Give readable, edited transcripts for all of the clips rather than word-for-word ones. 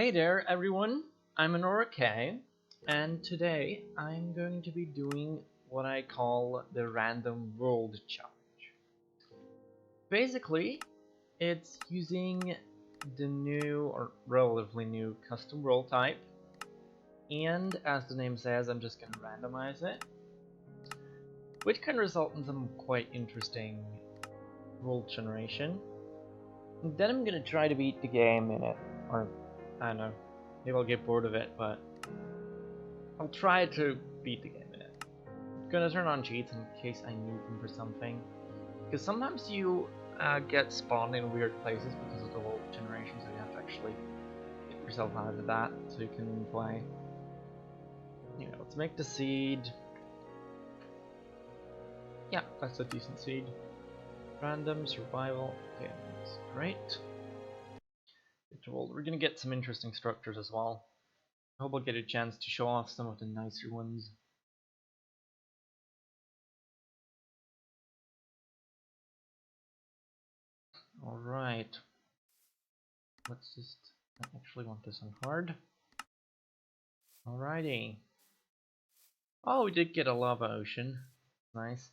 Hey there everyone, I'm Anorakei, and today I'm going to be doing what I call the random world challenge. Basically, it's using the new or relatively new custom world type, and as the name says, I'm just going to randomize it, which can result in some quite interesting world generation. And then I'm going to try to beat the game in it, or I don't know. Maybe I'll get bored of it, but I'll try to beat the game in it. I'm gonna turn on cheats in case I need them for something. Because sometimes you get spawned in weird places because of the world generation, so you have to actually get yourself out of that so you can play. Let's make the seed. Yeah, that's a decent seed. Random, survival, okay, that's great. We're gonna get some interesting structures as well. I hope I'll get a chance to show off some of the nicer ones. Alright. Let's just... I actually want this on hard. Alrighty. Oh, we did get a lava ocean. Nice.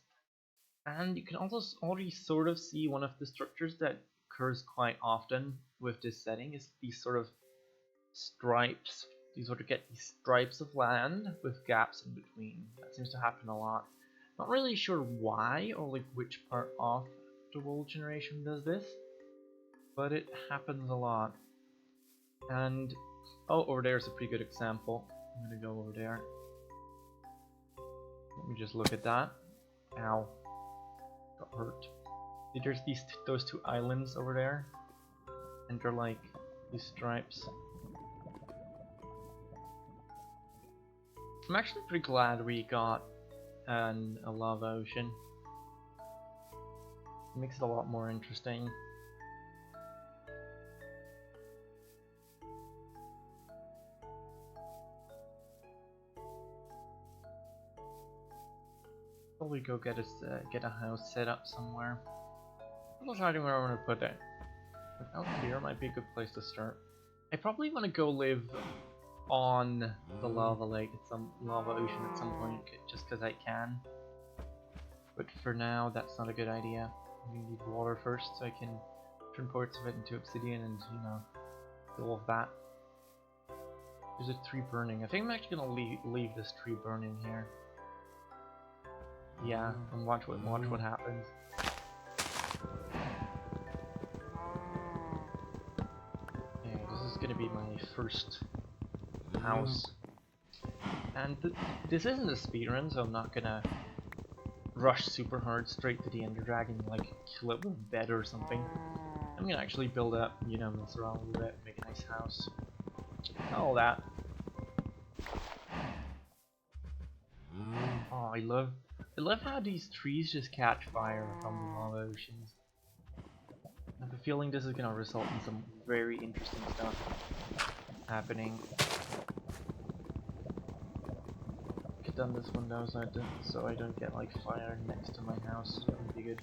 And you can also already sort of see one of the structures that occurs quite often with this setting is these sort of stripes. You sort of get these stripes of land with gaps in between. That seems to happen a lot. Not really sure why or like which part of the world generation does this, but it happens a lot. And oh, over there is a pretty good example. I'm gonna go over there. Let me just look at that. Ow. Got hurt. There's those two islands over there. And they're like these stripes. I'm actually pretty glad we got a lava ocean. It makes it a lot more interesting. Probably go get a house set up somewhere. I'm not deciding where I want to put it. But out here might be a good place to start. I probably want to go live on the lava lake at some lava ocean at some point, just because I can. But for now, that's not a good idea. We need water first, so I can turn parts of it into obsidian and do all of that. There's a tree burning. I think I'm actually gonna leave this tree burning here. Yeah, and watch what happens. Okay, this is gonna be my first house, and this isn't a speedrun, so I'm not gonna rush super hard straight to the Ender Dragon, like kill it with a bed or something. I'm gonna actually build up, mess around a little bit, make a nice house, all that. Oh, I love how these trees just catch fire from the lava oceans. I have a feeling this is gonna result in some very interesting stuff happening. Get done this window so I don't get like fire next to my house. That would be good.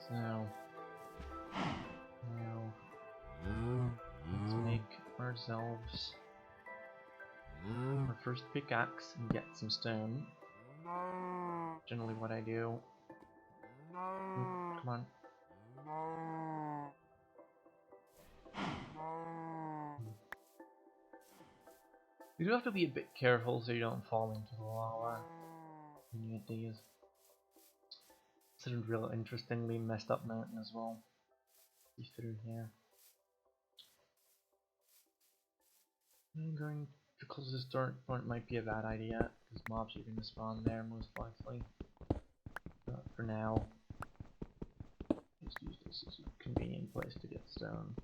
So now let's make ourselves our first pickaxe and get some stone. Generally what I do. Come on. You do have to be a bit careful so you don't fall into the lava when you get these. It's a real interestingly messed up mountain as well. See through here. I'm going to close the start point might be a bad idea because mobs are going to spawn there most likely. But for now, let's use this as a convenient place to get stone.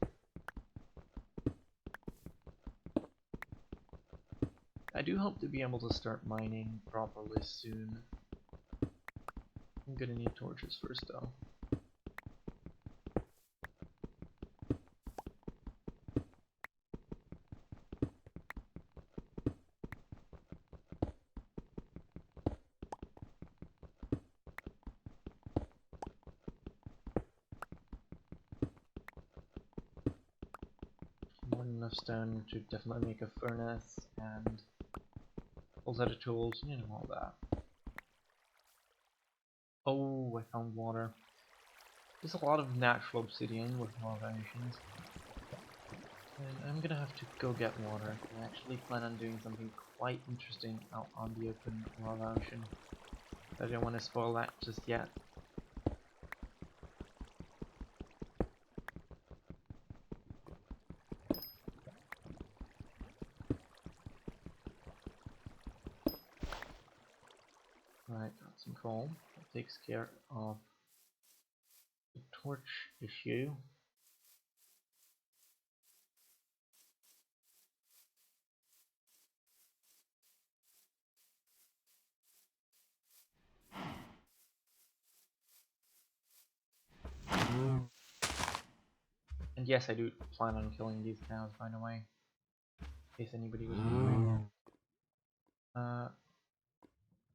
I do hope to be able to start mining properly soon. I'm gonna need torches first though. More than enough stone to definitely make a furnace and a lot of tools, you know, all that. Oh, I found water. There's a lot of natural obsidian with lava oceans. And I'm gonna have to go get water. I actually plan on doing something quite interesting out on the open lava ocean. I don't want to spoil that just yet. Right, got some coal. That takes care of the torch issue. And yes, I do plan on killing these cows, by the way. In case anybody was wondering.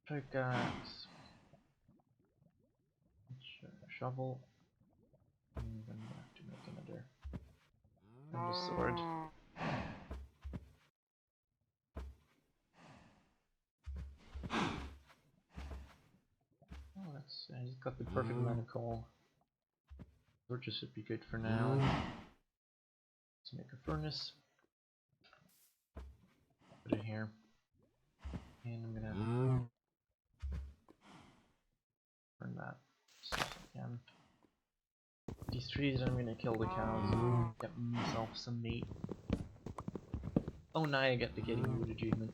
Pickaxe. Shovel. And then I have to make another. And a sword. Oh, that's. I just got the perfect amount of coal. Torches should be good for now. Let's make a furnace. Put it here. And I'm gonna burn that as soon as I can. These trees, I'm gonna kill the cows. Get myself some meat. Oh, now I get the getting wood achievement.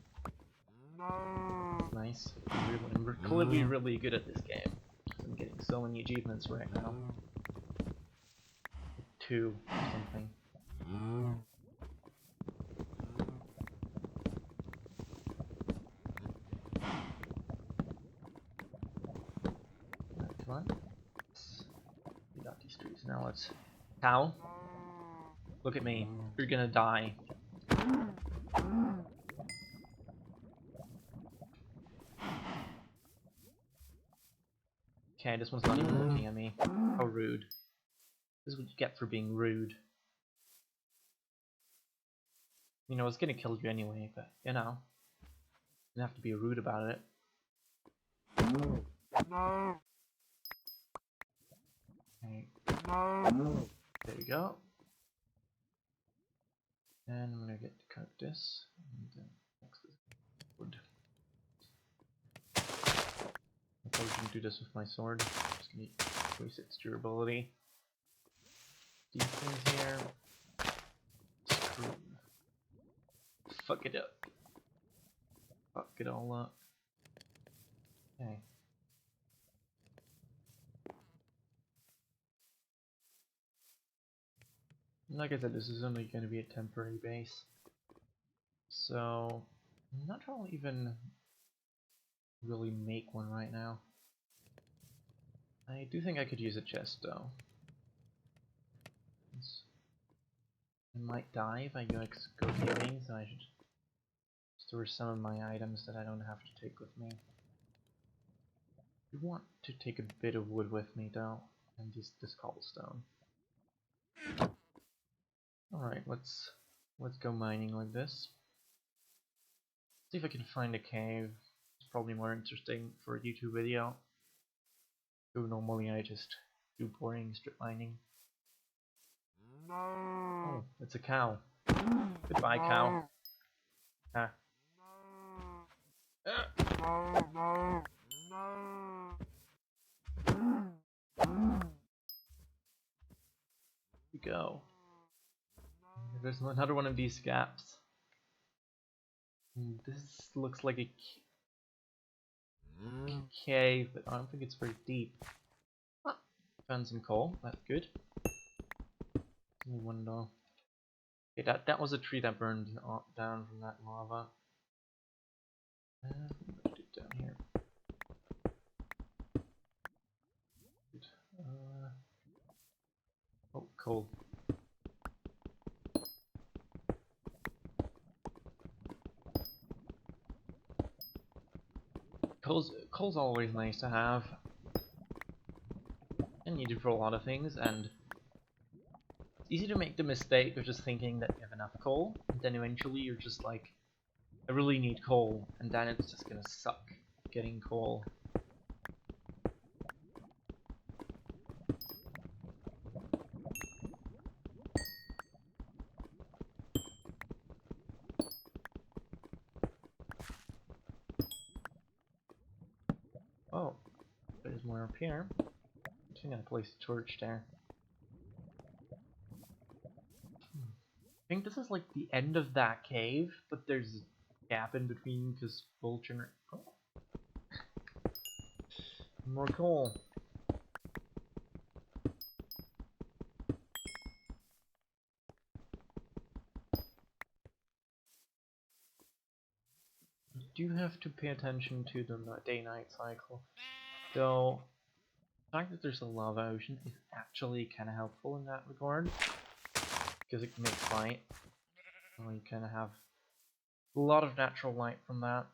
That's nice. I'm clearly really good at this game. I'm getting so many achievements right now. 2 or something. Right, come on. We got these trees. Now let's... Cow? Look at me. You're gonna die. Okay, this one's not even looking at me. How rude. This is what you get for being rude. You know, it's gonna kill you anyway, but, you know. You don't have to be rude about it. Okay. There we go. And I'm gonna get to cut this. And then next is wood. I probably shouldn't do this with my sword. Just gonna increase its durability. These things here. Screw. Fuck it up. Fuck it all up. Okay. Like I said, this is only going to be a temporary base. So, I'm not trying to even really make one right now. I do think I could use a chest though. I might die if I go gaming, so I should store some of my items that I don't have to take with me. I want to take a bit of wood with me though, and this cobblestone. Alright, let's go mining like this. See if I can find a cave. It's probably more interesting for a YouTube video. So normally I just do boring strip mining. Oh, it's a cow. Goodbye, cow. Ah. We go. There's another one of these gaps. This looks like a cave, but I don't think it's very deep. Ah, found some coal. That's good. Only one though. Okay, that was a tree that burned down from that lava. Put it down here. coal. Coal's always nice to have. And needed for a lot of things, and it's easy to make the mistake of just thinking that you have enough coal, and then eventually you're just like, I really need coal, and then it's just gonna suck getting coal. Oh, there's more up here. I'm gonna place a torch there. I think this is like the end of that cave, but there's a gap in between because vulture. Oh. More coal. You do have to pay attention to the day-night cycle, though. The fact that there's a lava ocean is actually kind of helpful in that regard, because it makes light. So you kind of have a lot of natural light from that,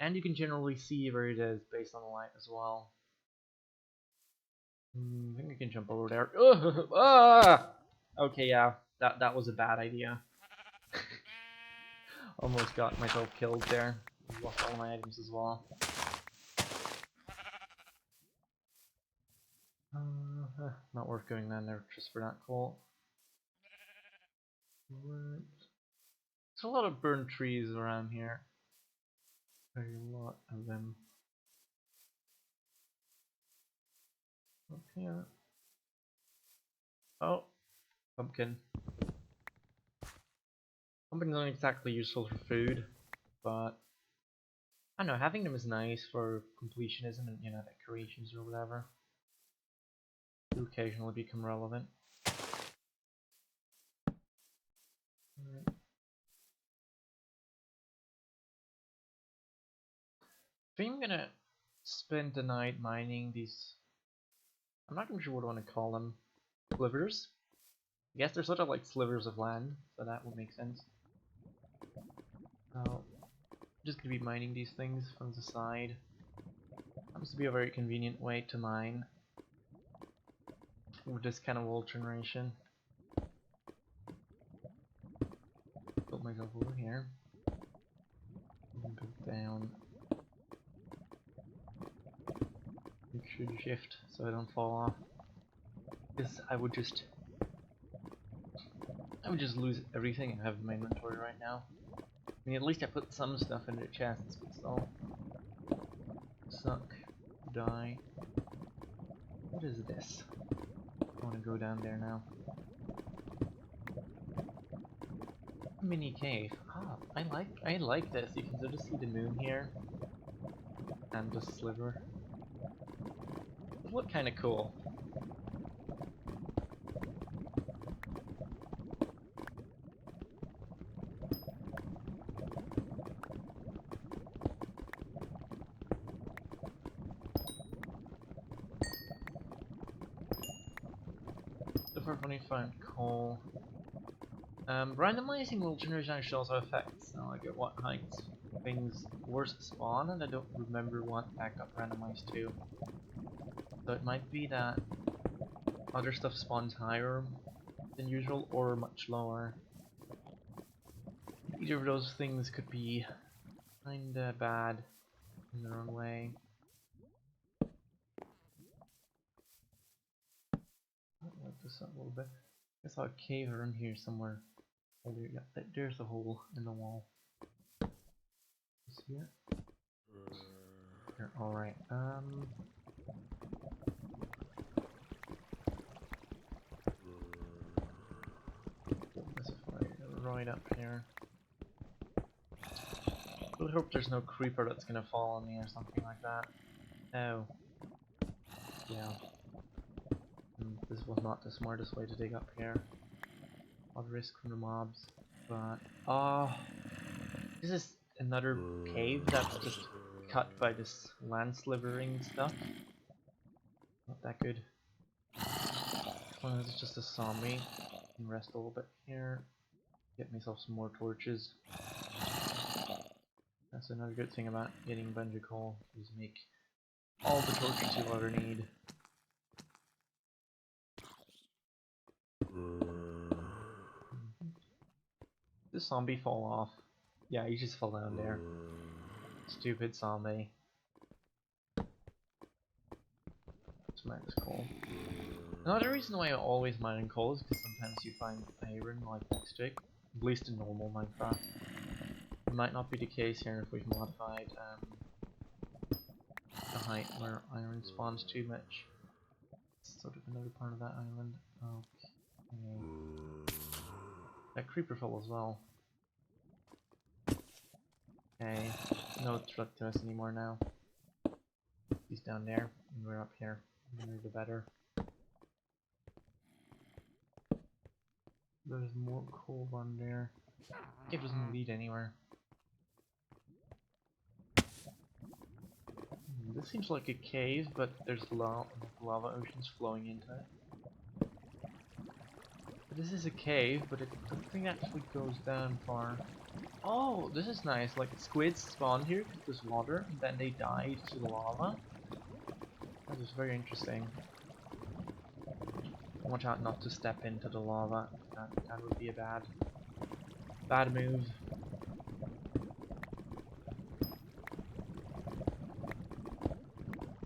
and you can generally see where it is based on the light as well. I think I can jump over there. Ah! Okay, yeah, that was a bad idea. Almost got myself killed there. Lost all my items as well. Not worth going down there just for that coal. Right. There's a lot of burned trees around here. There's a lot of them. Up here. Oh, pumpkin. Pumpkins aren't exactly useful for food, but I don't know, having them is nice for completionism and, decorations or whatever. Do occasionally become relevant. Right. I think I'm gonna spend the night mining these. I'm not even sure what I want to call them. Slivers? I guess they're sort of like slivers of land, so that would make sense. So, I'm just gonna be mining these things from the side. Happens to be a very convenient way to mine with this kind of wall generation. Build myself over here. And go down. Make sure to shift so I don't fall off. Because I would just lose everything I have in my inventory right now. I mean, at least I put some stuff in the chests, but still. Suck. Die. What is this? I want to go down there now. Mini cave. Ah, I like this. You can sort of see the moon here. And the sliver. It look kinda cool. So far I've only found coal. Randomizing will actually also affects like at what heights things worst spawn, and I don't remember what backup randomized to. So it might be that other stuff spawns higher than usual or much lower. Either of those things could be kinda bad in their own way. I'll light this up a little bit. I saw a cave around here somewhere. Oh, there, yeah, there's a hole in the wall. See it? Here, alright, this is right up here. I would hope there's no creeper that's gonna fall on me or something like that. Oh. Yeah. This was not the smartest way to dig up here. Odd risk from the mobs. But, this is another cave that's just cut by this land slivering stuff. Not that good. long as it's just a zombie, I can rest a little bit here. Get myself some more torches. That's another good thing about getting a bunch of coal, is make all the torches you'll ever need. Did the zombie fall off? Yeah, he just fell down there. Stupid zombie. Let's mine this coal. Another reason why I always mine in coal is because sometimes you find iron like next to it, at least in normal Minecraft. It might not be the case here if we've modified the height where iron spawns too much. It's sort of another part of that island. Okay. That creeper fell as well. Okay, no threat to us anymore now. He's down there, and we're up here. The more the better. There's more coal on there. It doesn't lead anywhere. This seems like a cave, but there's lava oceans flowing into it. This is a cave, but I don't think it actually goes down far. Oh, this is nice. Like squids spawn here because there's water, and then they die to the lava. That is very interesting. Watch out not to step into the lava. That would be a bad move.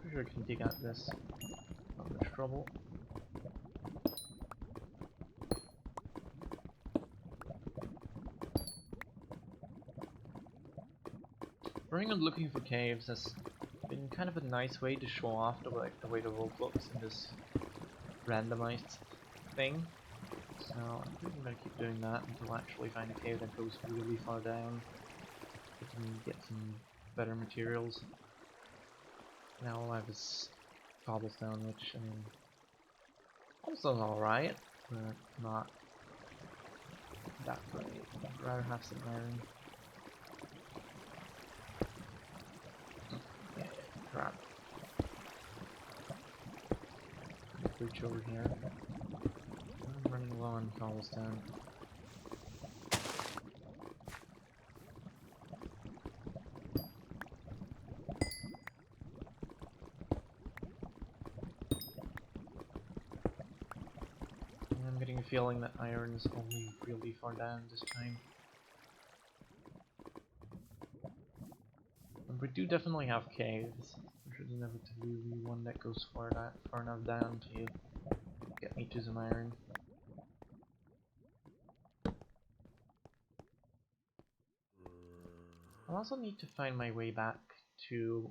Pretty sure I can dig out this. Not much trouble. Running and looking for caves has been kind of a nice way to show off the way the world looks in this randomized thing. So I think I'm gonna keep doing that until I actually find a cave that goes really far down. I can get some better materials. Now all I have is cobblestone, which I mean, cobblestone's alright, but not that great. I'd rather have some iron. Yeah, crap. Reach over here. I'm running low on cobblestone. I'm getting a feeling that iron is only really far down this time. And we do definitely have caves. There's inevitably one that goes far enough down to get me to some iron. I also need to find my way back to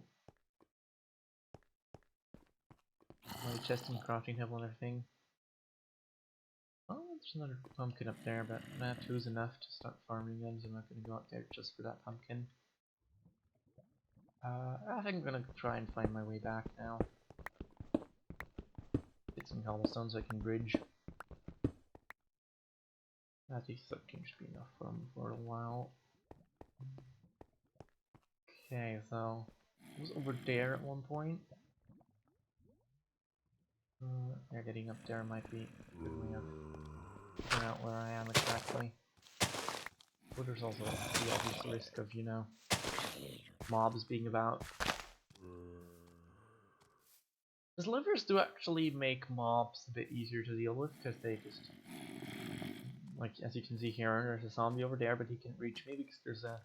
my chest and crafting table and everything. Oh, there's another pumpkin up there, but that two is enough to start farming them, so I'm not going to go out there just for that pumpkin. I think I'm going to try and find my way back now. Get some cobblestone so I can bridge. That is 13 should be enough for a while. Okay, so it was over there at one point. Yeah, getting up there might be a good way of figuring out where I am exactly. But there's also the obvious risk of, you know, mobs being about. The slivers do actually make mobs a bit easier to deal with, because they just, like, as you can see here, there's a zombie over there, but he can't reach me because there's a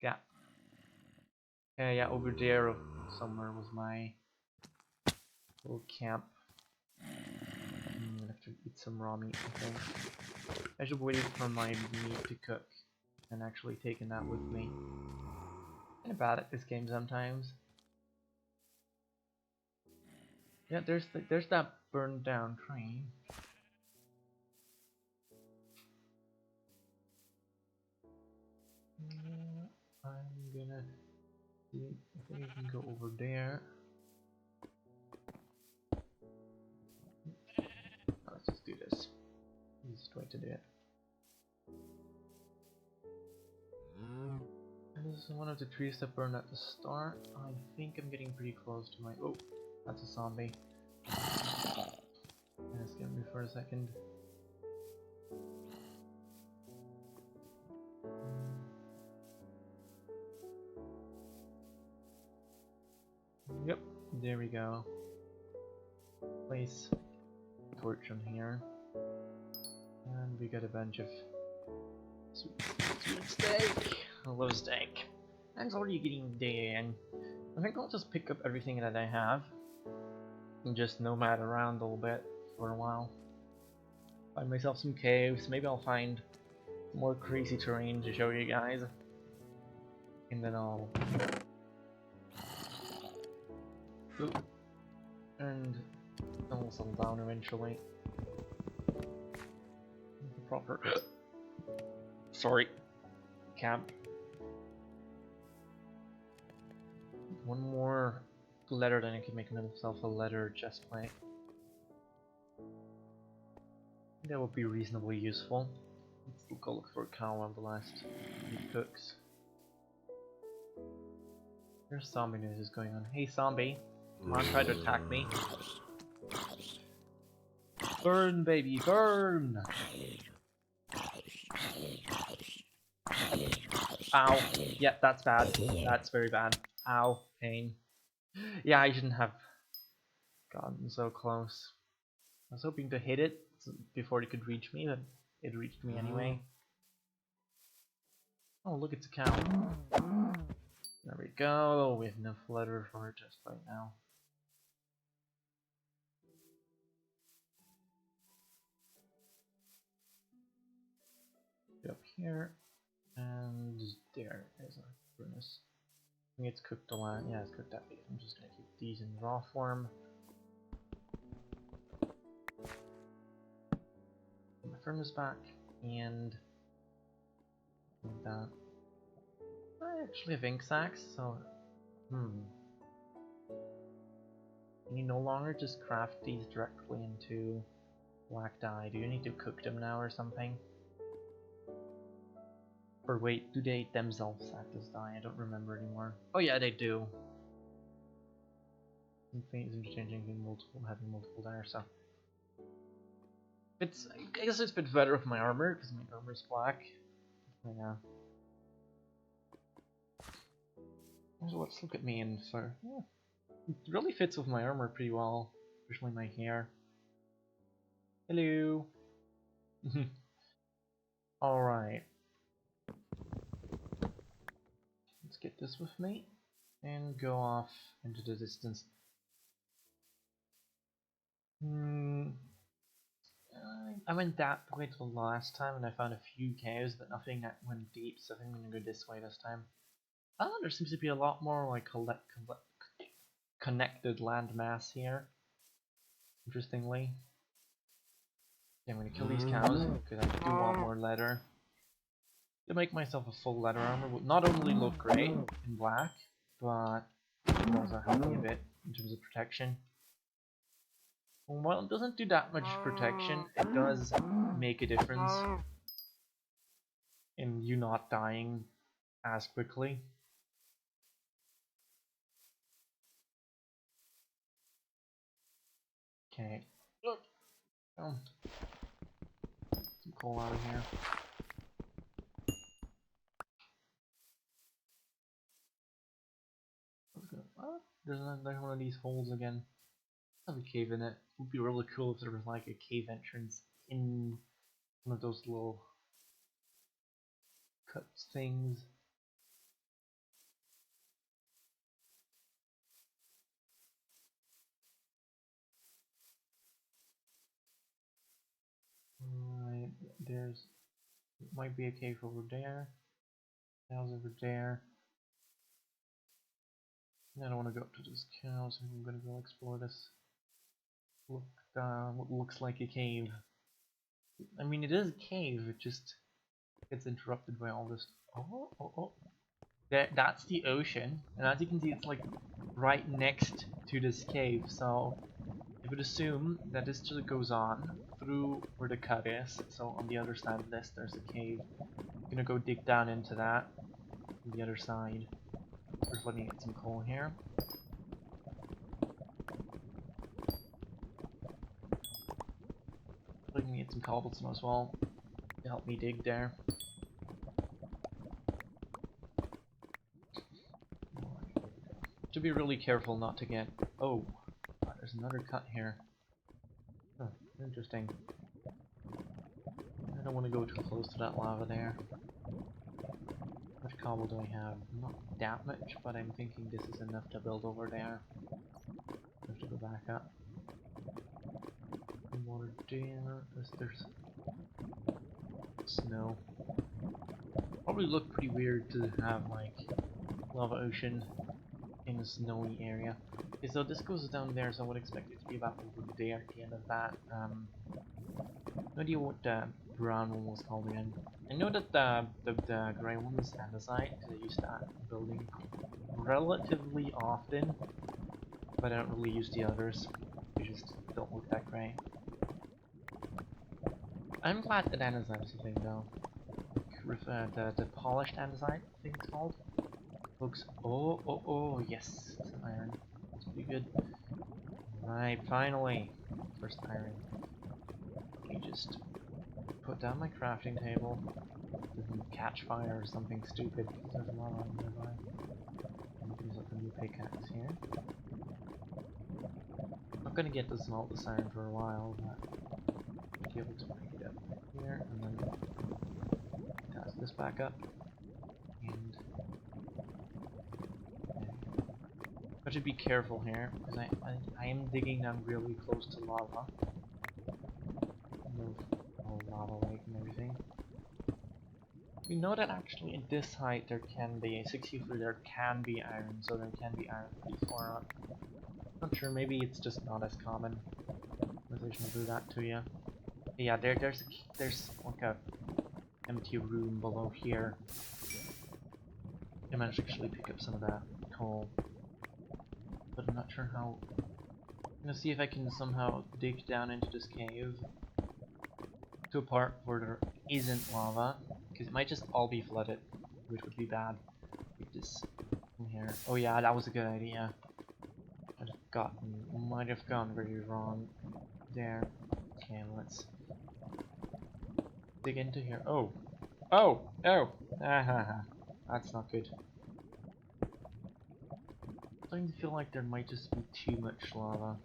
gap. Yeah, over there somewhere was my little camp. I'm gonna have to eat some raw meat, I think. I should wait for my meat to cook and actually taking that with me. Kinda bad at this game sometimes. Yeah, there's that burned down train. I'm gonna see if I can go over there. Let's just do this. Easiest way to do it. And this is one of the trees that burned at the start. I think I'm getting pretty close to my. Oh, that's a zombie. And it's getting me further a second. Yep, there we go. Place torch on here. And we got a bunch of sweet steak. I love steak. And it's already getting day in. I think I'll just pick up everything that I have and just nomad around a little bit for a while. Find myself some caves. Maybe I'll find more crazy terrain to show you guys. And then I'll... Oop. And then we'll settle down eventually. Proper... Sorry. Camp. One more letter, then I can make myself a letter chestplate. That would be reasonably useful. Let's go look for a cow on the last few cooks. There's zombie news going on. Hey zombie, come on, try to attack me. Burn, baby, burn! Ow. Yeah, that's bad. That's very bad. Ow. Pain. Yeah, I shouldn't have gotten so close. I was hoping to hit it before it could reach me, but it reached me anyway. Oh, look, it's a cow. There we go. We have enough leather for it just right now. Up here. And there is our furnace. I think it's cooked a lot. Yeah, it's cooked that beef. I'm just gonna keep these in raw form. Put my furnace back and like that. I actually have ink sacks, so can you no longer just craft these directly into black dye? Do you need to cook them now or something? Or wait, do they themselves act as dye? I don't remember anymore. Oh yeah, they do. Something is interchanging having multiple there, so it's, I guess it's a bit better with my armor because my armor's black. Yeah. So let's look at me and so yeah, it really fits with my armor pretty well, especially my hair. Hello. All right. Let's get this with me and go off into the distance. I went that way the last time and I found a few caves, but nothing that went deep, so I think I'm gonna go this way this time. Oh, there seems to be a lot more like connected landmass here. Interestingly. Yeah, I'm gonna kill these cows because I do want more leather. To make myself a full leather armor would not only look great in black, but it would also help me a bit in terms of protection. While it doesn't do that much protection, it does make a difference in you not dying as quickly. Okay. Oh. Some coal out of here. Oh, there's another one of these holes again. Have a cave in it. It would be really cool if there was like a cave entrance in one of those little cut things. Right, there's might be a cave over there. Cows over there. I don't want to go up to those cows. I'm gonna go explore this. Look, what looks like a cave. I mean, it is a cave. It just gets interrupted by all this. Oh. That's the ocean, and as you can see, it's like right next to this cave. So I would assume that this just goes on through where the cut is. So on the other side of this, there's a cave. I'm gonna go dig down into that on the other side. First, let me get some coal here. Need some cobblestone as well to help me dig there. To be really careful not to get... Oh, there's another cut here. Oh, interesting. I don't want to go too close to that lava there. How much cobble do I have? Not that much, but I'm thinking this is enough to build over there. I have to go back up. Water there. There's snow. Probably look pretty weird to have like lava ocean in a snowy area. Okay, so this goes down there, so I would expect it to be about over there at the end of that. No idea what the brown one was called again. I know that the grey one is andesite, because I use that building relatively often, but I don't really use the others. They just don't look that great. I'm glad that andesite is a thing though. The polished andesite, I think it's called. Looks, oh, yes, some iron. That's pretty good. Right, finally, first iron. Let me just put down my crafting table. Doesn't catch fire or something stupid because there's a lava nearby. Use up a new pickaxe here. Not gonna get to smelt this iron for a while, but I'll be able to pick it up here and then task this back up. And I have to be careful here because I am digging down really close to lava. Move all lava lake and everything. We know that actually at this height there can be 63. There can be iron, so there can be iron pretty far up. Not sure. Maybe it's just not as common. Civilization will do that to you. Yeah, there's like a empty room below here. I managed to actually pick up some of that coal, but I'm not sure how. I'm gonna see if I can somehow dig down into this cave to a part where there isn't lava, because it might just all be flooded, which would be bad. Get this in here. Oh yeah, that was a good idea. Might have gone very wrong there. Okay, let's dig into here. Oh! That's not good. I'm starting to feel like there might just be too much lava.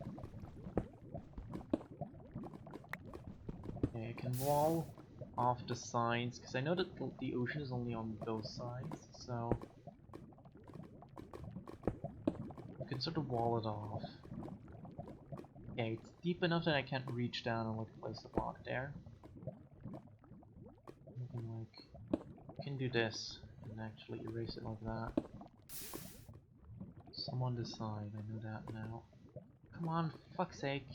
Okay, I can wall off the sides, because I know that the ocean is only on those sides, so I can sort of wall it off. Okay, it's deep enough that I can't reach down and like place the block there. I can do this and actually erase it like that. Some on this side, I know that now. Come on, for fuck's sake.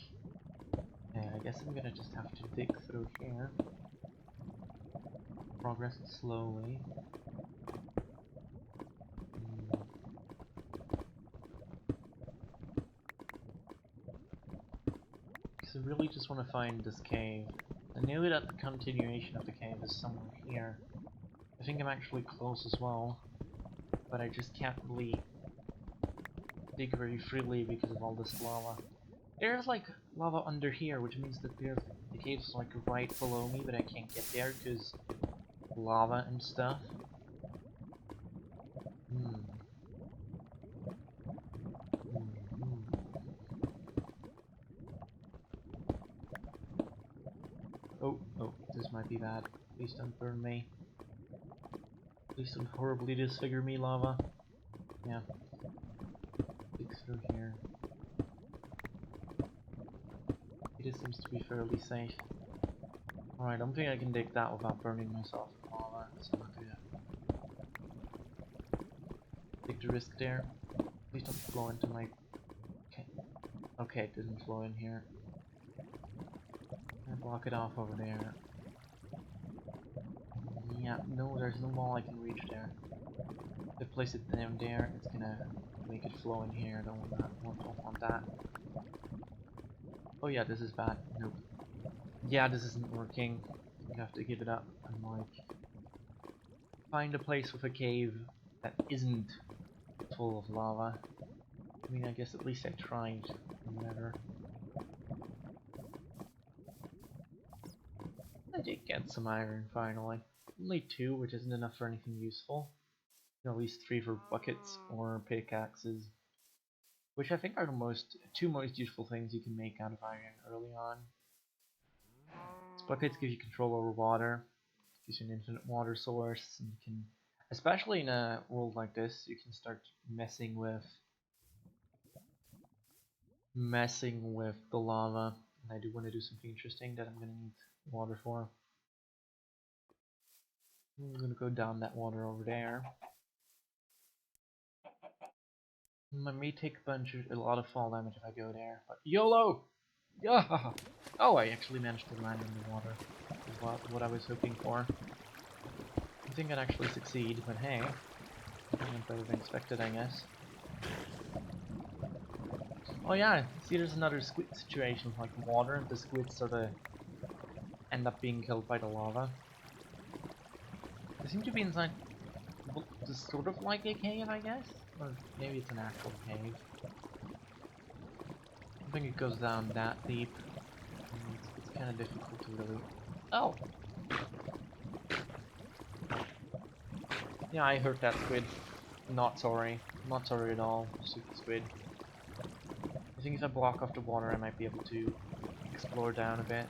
Okay, I guess I'm gonna just have to dig through here. Progress it slowly. Because I really just want to find this cave. I knew that the continuation of the cave is somewhere here. I think I'm actually close as well, but I just can't really dig very freely because of all this lava. There's like lava under here, which means that the cave's like right below me, but I can't get there because lava and stuff. Oh, this might be bad. Please don't burn me. Please don't horribly disfigure me, lava. Yeah. Dig through here. It seems to be fairly safe. Alright, I don't think I can dig that without burning myself in lava, so I'm not gonna take the risk there. Please don't flow into my... Okay. Okay, it didn't flow in here. I block it off over there. Yeah, no, there's no wall I can reach there. If I place it down there, it's gonna make it flow in here. I don't want that. Oh yeah, this is bad. Nope. Yeah, this isn't working. You have to give it up and like find a place with a cave that isn't full of lava. I mean, I guess at least I tried. Whatever. did get some iron finally. Only 2, which isn't enough for anything useful. At least 3 for buckets or pickaxes, which I think are the 2 most useful things you can make out of iron early on. Buckets give you control over water, gives you an infinite water source, and you can, especially in a world like this, you can start messing with the lava. And I do want to do something interesting that I'm going to need water for. I'm going to go down that water over there. I may take a lot of fall damage if I go there, but YOLO! Yeah! Oh, I actually managed to land in the water. What I was hoping for. I think I'd actually succeed, but hey, went better than expected, I guess. Oh yeah, see, there's another squid situation with like water. The squids sort of end up being killed by the lava. They seem to be inside, just sort of like a cave, I guess, or maybe it's an actual cave. I think it goes down that deep. It's kind of difficult to really. Oh. Yeah, I hurt that squid. Not sorry. Not sorry at all. Stupid squid. I think if I block off the water, I might be able to explore down a bit.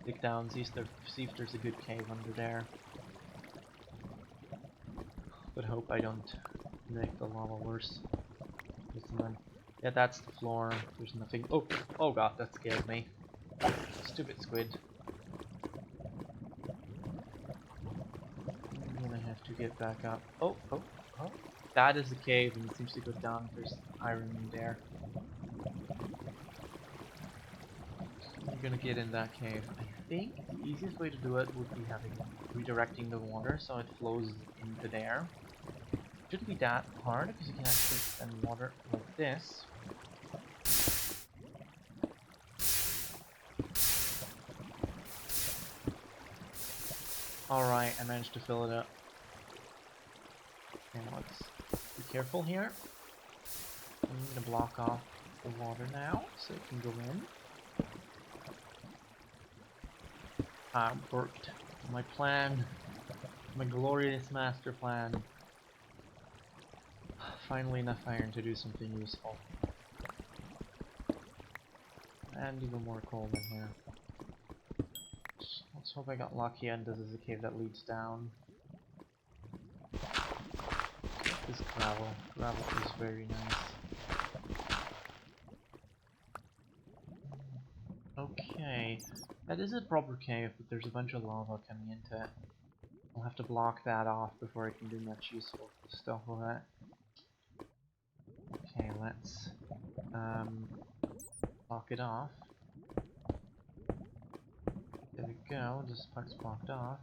Dig down, see if there's a good cave under there. But hope I don't make the lava worse. Yeah, that's the floor. There's nothing. Oh god, that scared me. Stupid squid. I'm gonna have to get back up. Oh. That is the cave, and it seems to go down. There's iron in there. I'm gonna get in that cave. I think the easiest way to do it would be redirecting the water so it flows into there. Shouldn't be that hard because you can actually send water like this. Alright, I managed to fill it up. Okay, let's be careful here. I'm gonna block off the water now so it can go in. Worked. My plan. My glorious master plan. Finally enough iron to do something useful. And even more coal in here. Let's hope I got lucky and this is a cave that leads down. This gravel. Gravel is very nice. Okay. That is a proper cave, but there's a bunch of lava coming into it. I'll have to block that off before I can do much useful stuff with it. Okay, let's block it off. There we go, this part's blocked off.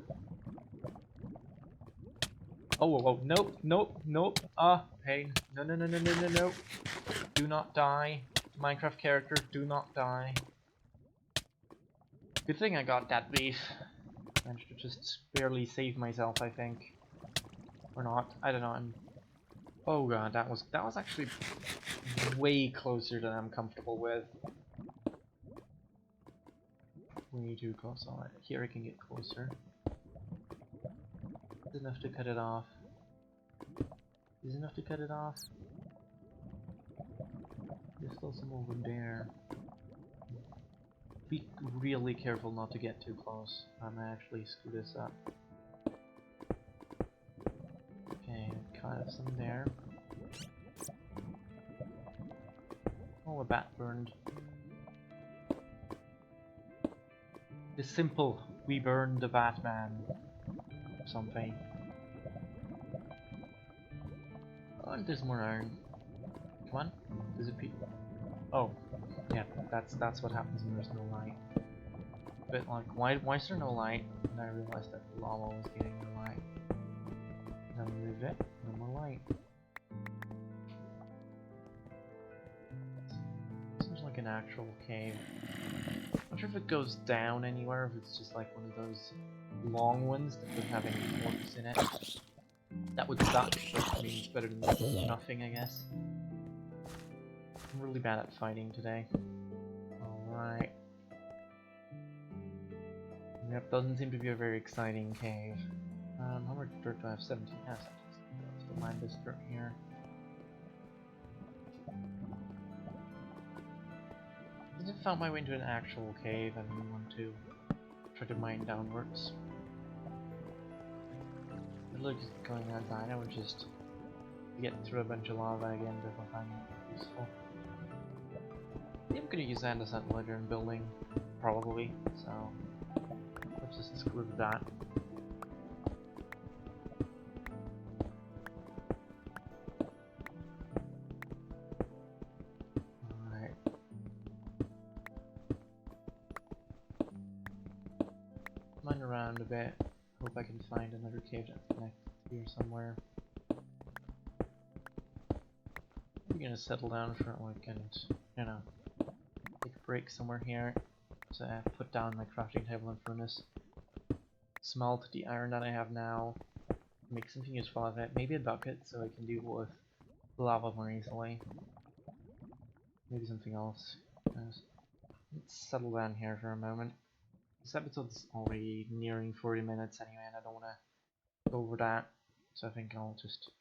Oh, nope. Ah, pain. No. Do not die. Minecraft character, do not die. Good thing I got that beef. Managed to just barely save myself, I think. Or not, I don't know. Oh god, that was actually way closer than I'm comfortable with. Way too close. Alright, here I can get closer. Is enough to cut it off. Is enough to cut it off? There's still some over there. Be really careful not to get too close. I might actually screw this up. Okay, kind of some there. Oh, a bat burned. It's simple. We burned the Batman. Something. Oh, and there's more iron. Come on, disappear. Oh, yeah, that's what happens when there's no light. But like, why is there no light? And I realized that the lava was getting no light. Then remove it, no more light. Seems like an actual cave. Not sure if it goes down anywhere, if it's just like one of those long ones that don't have any forks in it. That would suck, but I mean, it's better than nothing, I guess. I'm really bad at fighting today. Alright. Yep, doesn't seem to be a very exciting cave. How much dirt do I have? 17 assets. Let's mine this dirt here. I just found my way into an actual cave and we want to try to mine downwards. It looks going outside, I would just get through a bunch of lava again before finding it useful. I think I'm gonna use andesite later in building, probably, so let's just screw with that. Alright. Mine around a bit. Hope I can find another cave that's connected here somewhere. I'm gonna settle down for a week and, you know, take a break somewhere here to put down my crafting table and furnace. Smelt the iron that I have now. Make something useful of it. Maybe a bucket so I can deal with lava more easily. Maybe something else. Let's settle down here for a moment. This episode's already nearing 40 minutes anyway, and I don't want to go over that. So I think I'll just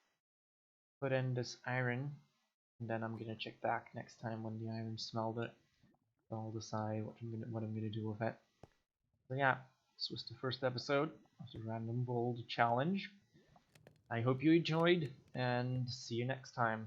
put in this iron, and then I'm gonna check back next time when the iron smelted. So I'll decide what I'm gonna do with it. So yeah, this was the first episode of the Random World Challenge. I hope you enjoyed, and see you next time.